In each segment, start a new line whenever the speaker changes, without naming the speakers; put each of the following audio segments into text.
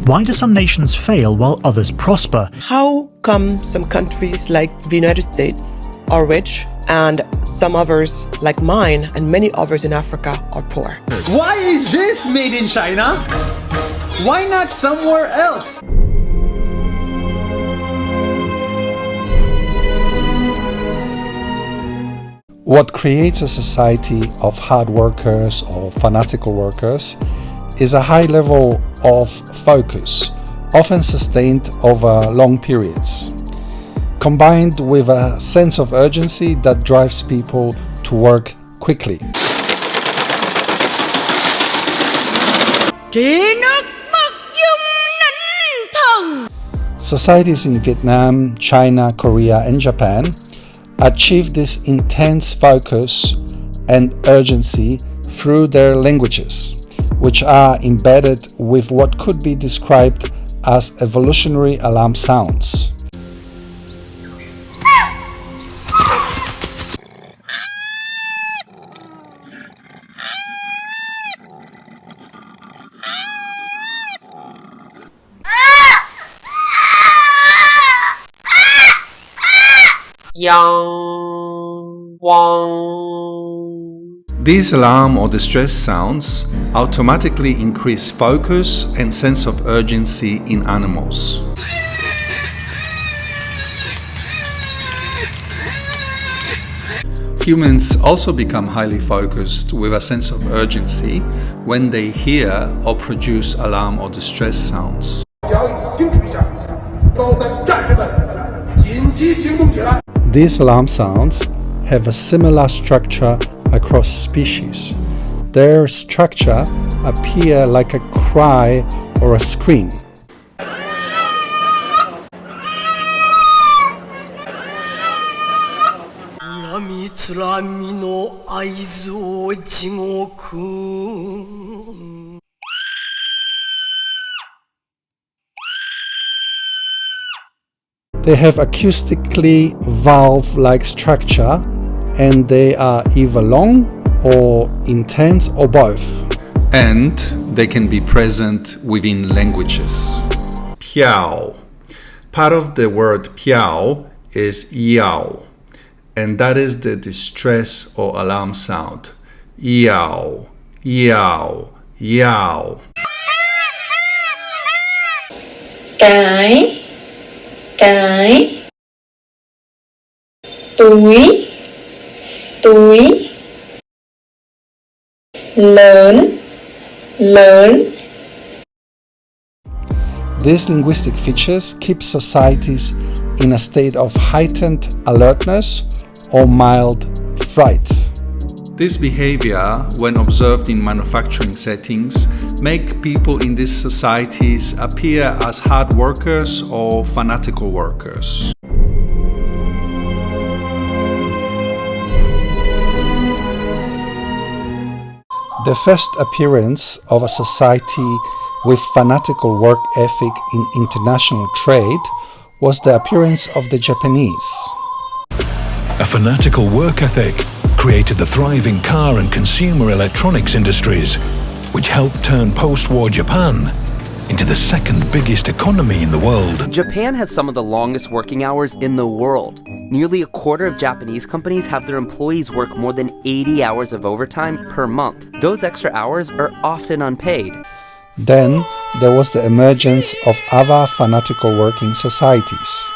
Why do some nations fail while others prosper?
How come some countries like the United States are rich and some others like mine and many others in Africa are poor?
Why is this made in China? Why not somewhere else?
What creates a society of hard workers or fanatical workers is a high level of focus, often sustained over long periods, combined with a sense of urgency that drives people to work quickly. Societies in Vietnam, China, Korea, and Japan achieve this intense focus and urgency through their languages, which are embedded with what could be described as evolutionary alarm sounds.
Yang, wang.
These alarm or distress sounds automatically increase focus and sense of urgency in animals. Humans also become highly focused with a sense of urgency when they hear or produce alarm or distress sounds. These alarm sounds have a similar structure across species. Their structure appear like a cry or a scream. They have acoustically valve-like structure, and they are either long or intense or both. And they can be present within languages. Piao. Part of the word piao is yao, and that is the distress or alarm sound. Yao, yao, yao.
Cái túi lớn.
These linguistic features keep societies in a state of heightened alertness or mild fright. This behavior, when observed in manufacturing settings, make people in these societies appear as hard workers or fanatical workers. The first appearance of a society with fanatical work ethic in international trade was the appearance of the Japanese.
A fanatical work ethic created the thriving car and consumer electronics industries, which helped turn post-war Japan into the second biggest economy in the world.
Japan has some of the longest working hours in the world. Nearly a quarter of Japanese companies have their employees work more than 80 hours of overtime per month. Those extra hours are often unpaid.
Then there was the emergence of other fanatical working societies.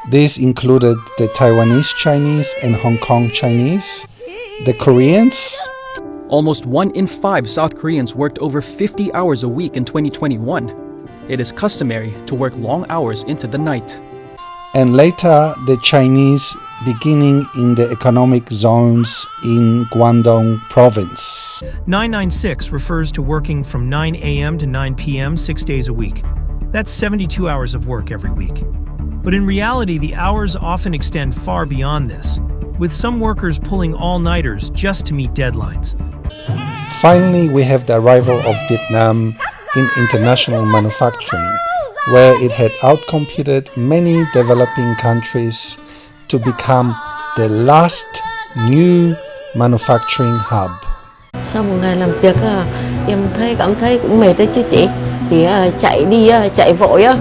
These included the Taiwanese Chinese and Hong Kong Chinese, the Koreans.
Almost 1 in 5 South Koreans worked over 50 hours a week in 2021. It is customary to work long hours into the night.
And later the Chinese, beginning in the economic zones in Guangdong province.
996 refers to working from 9 a.m. to 9 p.m. 6 days a week. That's 72 hours of work every week. But in reality, the hours often extend far beyond this, with some workers pulling all-nighters just to meet deadlines.
Finally, we have the arrival of Vietnam in international manufacturing, where it had outcompeted many developing countries to become the last new manufacturing hub.
Sau một ngày làm việc, em cảm thấy cũng mệt đấy chứ chị.
thì chạy đi chạy vội á.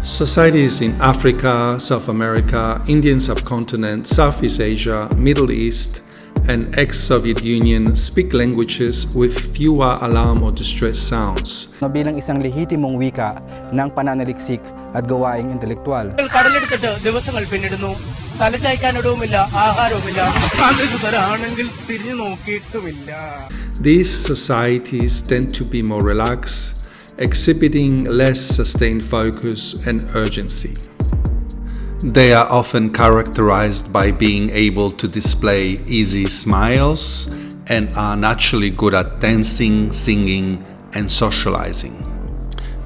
Societies in Africa, South America, Indian subcontinent, Southeast Asia, Middle East, and ex-Soviet Union speak languages with fewer alarm or distress sounds.
Bilang isang lehitimong wika ng pananaliksik at gawaing intelektual.
These societies tend to be more relaxed, exhibiting less sustained focus and urgency. They are often characterized by being able to display easy smiles and are naturally good at dancing, singing, and socializing.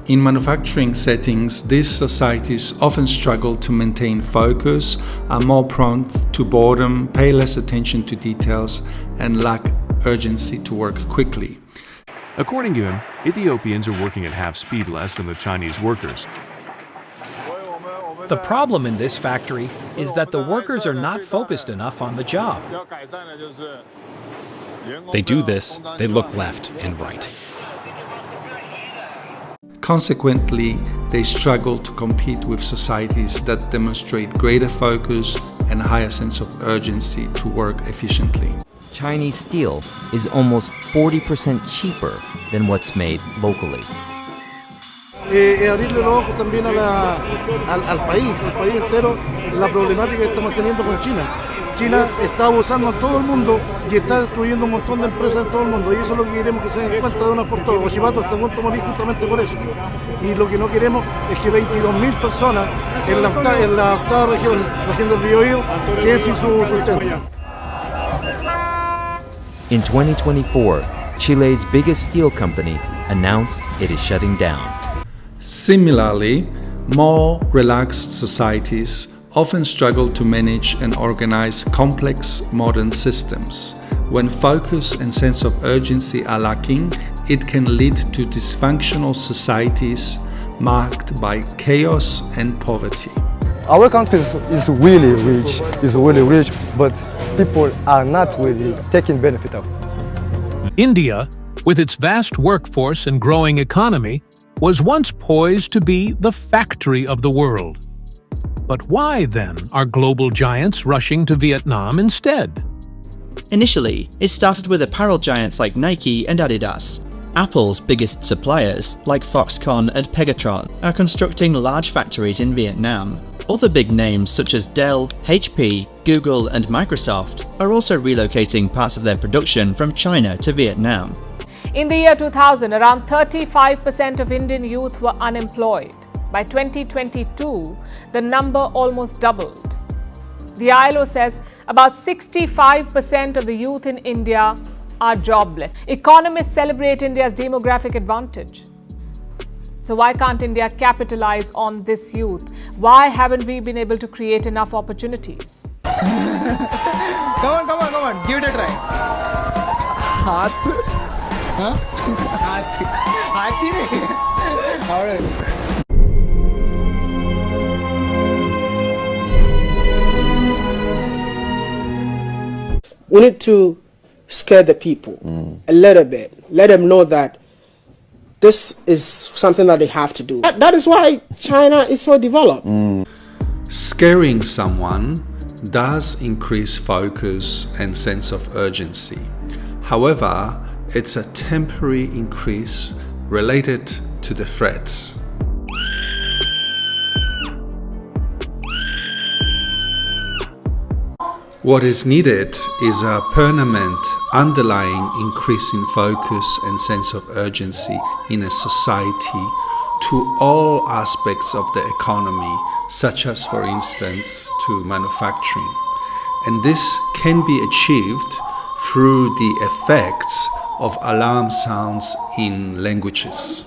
In manufacturing settings, these societies often struggle to maintain focus, are more prone to boredom, pay less attention to details, and lack urgency to work quickly.
According to him, Ethiopians are working at half speed less than the Chinese workers.
The problem in this factory is that the workers are not focused enough on the job.
They do this, they look left and right.
Consequently, they struggle to compete with societies that demonstrate greater focus and a higher sense of urgency to work efficiently.
Chinese steel is almost 40% cheaper than what's made locally.
Abrirle los ojos también al país entero, la problemática que estamos teniendo con China. China está abusando a todo el mundo y está destruyendo un montón de empresas en todo el mundo, y eso es lo que queremos que se den cuenta de una por todas. Oszywa está a punto de morir justamente por eso, y lo que no queremos es que 22.000 personas en la octava región del Biobío queden sin su sustento.
In 2024, Chile's biggest steel company announced it is shutting down.
Similarly, more relaxed societies often struggle to manage and organize complex modern systems. When focus and sense of urgency are lacking, it can lead to dysfunctional societies marked by chaos and poverty.
Our country is really rich, but people are not really taking benefit of it.
India, with its vast workforce and growing economy, was once poised to be the factory of the world. But why, then, are global giants rushing to Vietnam instead?
Initially, it started with apparel giants like Nike and Adidas. Apple's biggest suppliers, like Foxconn and Pegatron, are constructing large factories in Vietnam. Other big names such as Dell, HP, Google and Microsoft are also relocating parts of their production from China to Vietnam.
In the year 2000, around 35% of Indian youth were unemployed. By 2022, the number almost doubled. The ILO says about 65% of the youth in India are jobless. Economists celebrate India's demographic advantage. So why can't India capitalize on this youth? Why haven't we been able to create enough opportunities?
Come on, give it a try. Huh?
We need to scare the people a little bit. Let them know that this is something that they have to do. That is why China is so developed.
Scaring someone does increase focus and sense of urgency. However, it's a temporary increase related to the threats. What is needed is a permanent underlying increase in focus and sense of urgency in a society to all aspects of the economy, such as, for instance, to manufacturing. And this can be achieved through the effects of alarm sounds in languages.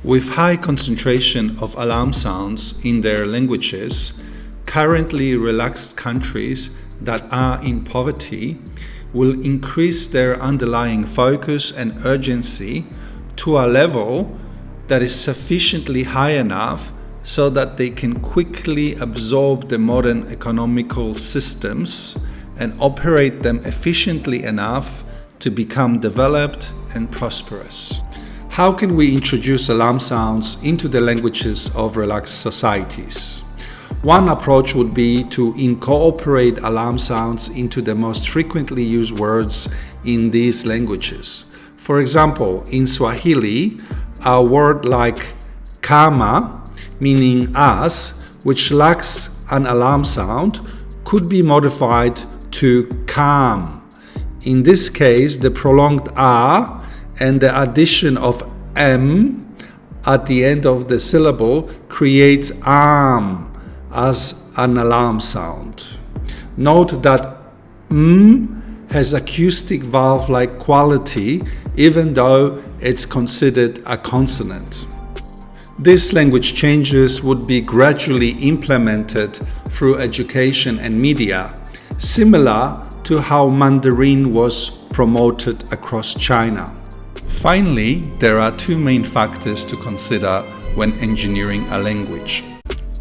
With high concentration of alarm sounds in their languages, currently relaxed countries that are in poverty will increase their underlying focus and urgency to a level that is sufficiently high enough so that they can quickly absorb the modern economical systems and operate them efficiently enough to become developed and prosperous. How can we introduce alarm sounds into the languages of relaxed societies? One approach would be to incorporate alarm sounds into the most frequently used words in these languages. For example, in Swahili, a word like kama, meaning as, which lacks an alarm sound, could be modified to calm. In this case, the prolonged a and the addition of m at the end of the syllable creates am as an alarm sound. Note that has acoustic valve-like quality even though it's considered a consonant. These language changes would be gradually implemented through education and media, similar to how Mandarin was promoted across China. Finally, there are two main factors to consider when engineering a language.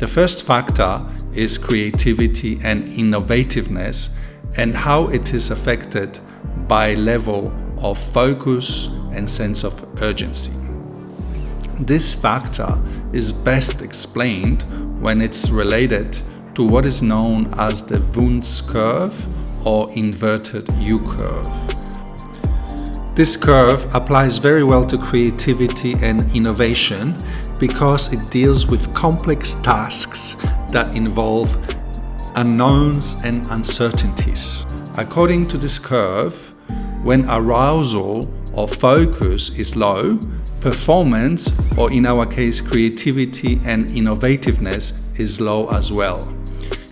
The first factor is creativity and innovativeness and how it is affected by level of focus and sense of urgency. This factor is best explained when it's related to what is known as the Wundt's curve or inverted U-curve. This curve applies very well to creativity and innovation because it deals with complex tasks that involve unknowns and uncertainties. According to this curve, when arousal or focus is low, performance, or in our case creativity and innovativeness, is low as well.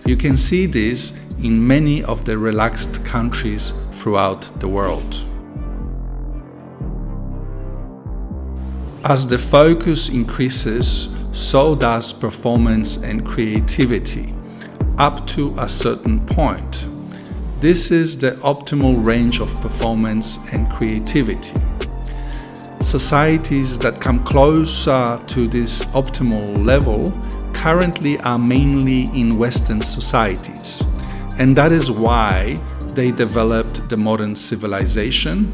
You can see this in many of the relaxed countries throughout the world. As the focus increases, so does performance and creativity, up to a certain point. This is the optimal range of performance and creativity. Societies that come closer to this optimal level currently are mainly in Western societies, and that is why they developed the modern civilization.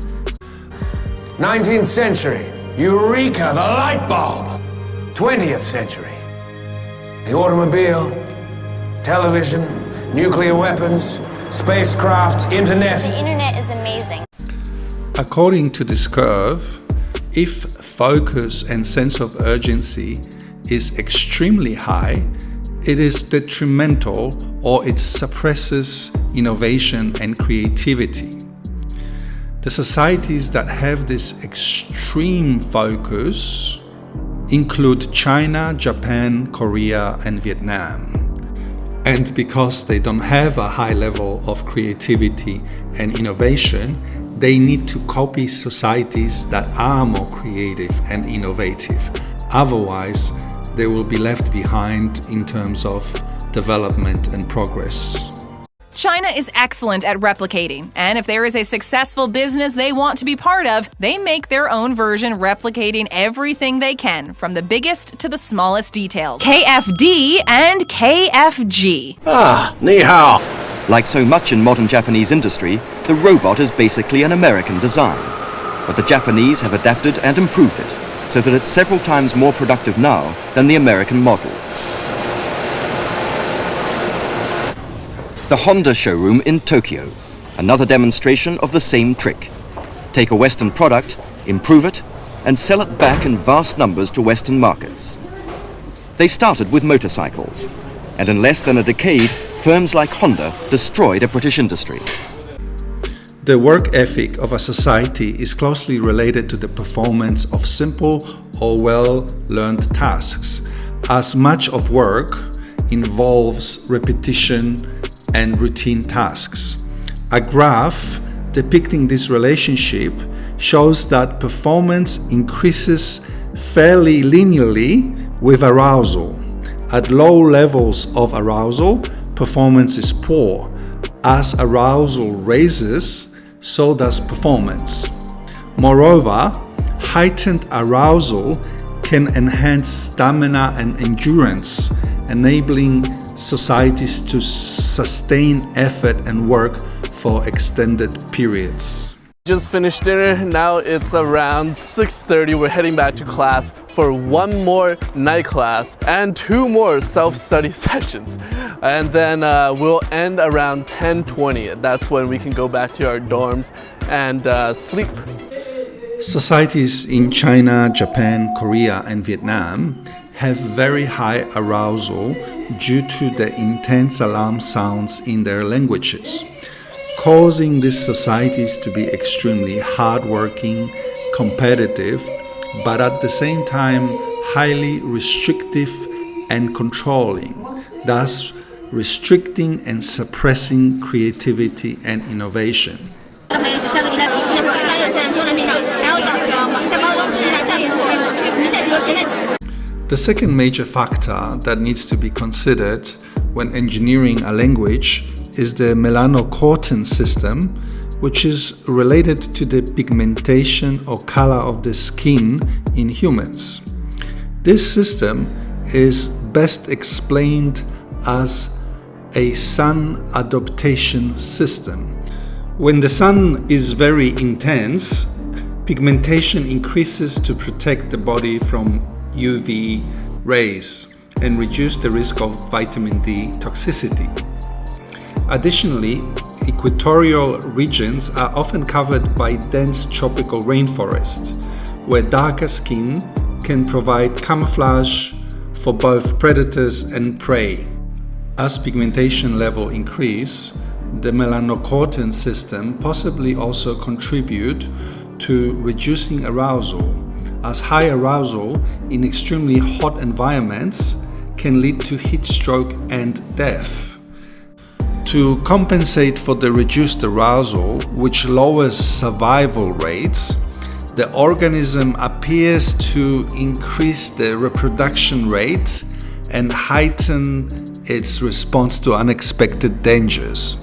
19th century, Eureka, the light bulb. 20th century, the automobile, television, nuclear weapons, spacecraft, internet.
The internet is amazing.
According to this curve, if focus and sense of urgency is extremely high, it is detrimental or it suppresses innovation and creativity. The societies that have this extreme focus include China, Japan, Korea, and Vietnam. And because they don't have a high level of creativity and innovation, they need to copy societies that are more creative and innovative. Otherwise, they will be left behind in terms of development and progress.
China is excellent at replicating, and if there is a successful business they want to be part of, they make their own version replicating everything they can, from the biggest to the smallest details. KFD and KFG.
Ah, ni hao. Like so much in modern Japanese industry, the robot is basically an American design. But the Japanese have adapted and improved it, so that it's several times more productive now than the American model. The Honda showroom in Tokyo, another demonstration of the same trick. Take a Western product, improve it, and sell it back in vast numbers to Western markets. They started with motorcycles, and in less than a decade, firms like Honda destroyed a British industry.
The work ethic of a society is closely related to the performance of simple or well-learned tasks, as much of work involves repetition and routine tasks. A graph depicting this relationship shows that performance increases fairly linearly with arousal. At low levels of arousal, performance is poor. As arousal raises, so does performance. Moreover, heightened arousal can enhance stamina and endurance, enabling societies to sustain effort and work for extended periods.
Just finished dinner, now it's around 6:30. We're heading back to class for one more night class and 2 more self-study sessions. And then we'll end around 10:20. That's when we can go back to our dorms and sleep.
Societies in China, Japan, Korea, and Vietnam have very high arousal due to the intense alarm sounds in their languages, causing these societies to be extremely hardworking, competitive, but at the same time highly restrictive and controlling, thus restricting and suppressing creativity and innovation. The second major factor that needs to be considered when engineering a language is the melanocortin system, which is related to the pigmentation or color of the skin in humans. This system is best explained as a sun adaptation system. When the sun is very intense, pigmentation increases to protect the body from UV rays and reduce the risk of vitamin D toxicity. Additionally, equatorial regions are often covered by dense tropical rainforest, where darker skin can provide camouflage for both predators and prey. As pigmentation level increase, the melanocortin system possibly also contribute to reducing arousal, as high arousal in extremely hot environments can lead to heat stroke and death. To compensate for the reduced arousal, which lowers survival rates, the organism appears to increase the reproduction rate and heighten its response to unexpected dangers.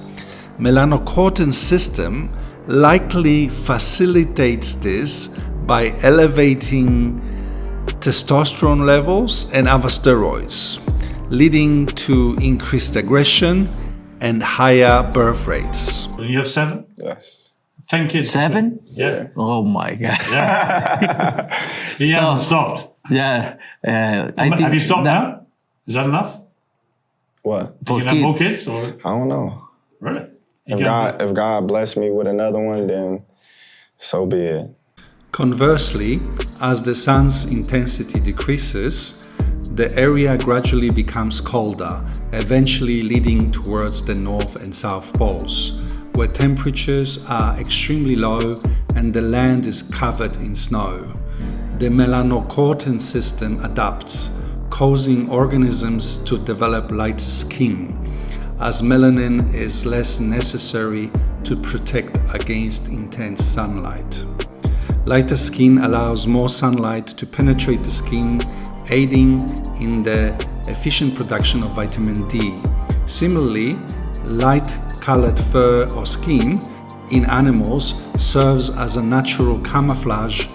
Melanocortin system likely facilitates this by elevating testosterone levels and other steroids, leading to increased aggression and higher birth rates.
You have 7?
Yes.
10 kids.
7?
Yeah.
Oh my God.
Yeah. He hasn't stopped.
Yeah.
Have you stopped now? Is that enough?
What?
You can have more kids? Or?
I don't know.
Really?
If God bless me with another one, then so be it.
Conversely, as the sun's intensity decreases, the area gradually becomes colder, eventually leading towards the north and south poles, where temperatures are extremely low and the land is covered in snow. The melanocortin system adapts, causing organisms to develop lighter skin, as melanin is less necessary to protect against intense sunlight. Lighter skin allows more sunlight to penetrate the skin, aiding in the efficient production of vitamin D. Similarly, light-colored fur or skin in animals serves as a natural camouflage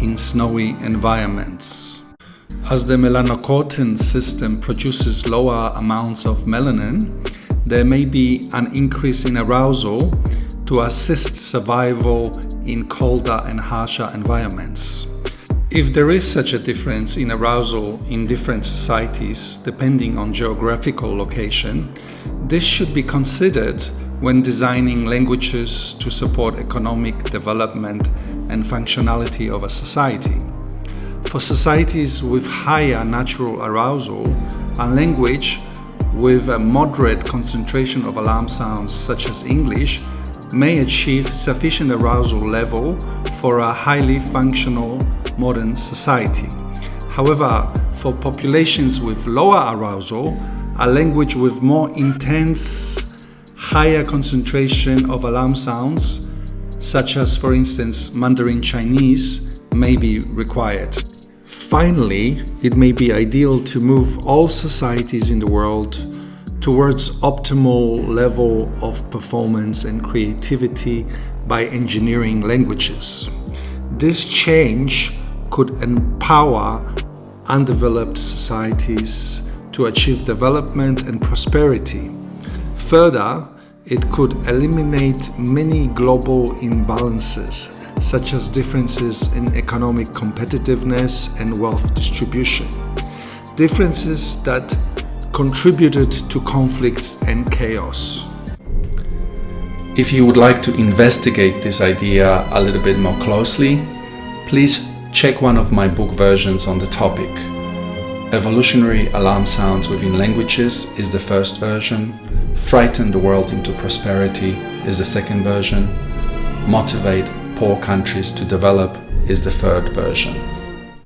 in snowy environments. As the melanocortin system produces lower amounts of melanin, there may be an increase in arousal to assist survival in colder and harsher environments. If there is such a difference in arousal in different societies depending on geographical location, this should be considered when designing languages to support economic development and functionality of a society. For societies with higher natural arousal, a language with a moderate concentration of alarm sounds such as English may achieve sufficient arousal level for a highly functional modern society. However, for populations with lower arousal, a language with more intense, higher concentration of alarm sounds, such as for instance Mandarin Chinese, may be required. Finally, it may be ideal to move all societies in the world towards optimal level of performance and creativity by engineering languages. this change could empower undeveloped societies to achieve development and prosperity. Further, it could eliminate many global imbalances, such as differences in economic competitiveness and wealth distribution, differences that contributed to conflicts and chaos. If you would like to investigate this idea a little bit more closely, please check one of my book versions on the topic. Evolutionary Alarm Sounds within Languages is the first version, Frighten the World into Prosperity is the second version, Motivate Poor Countries to Develop is the third version.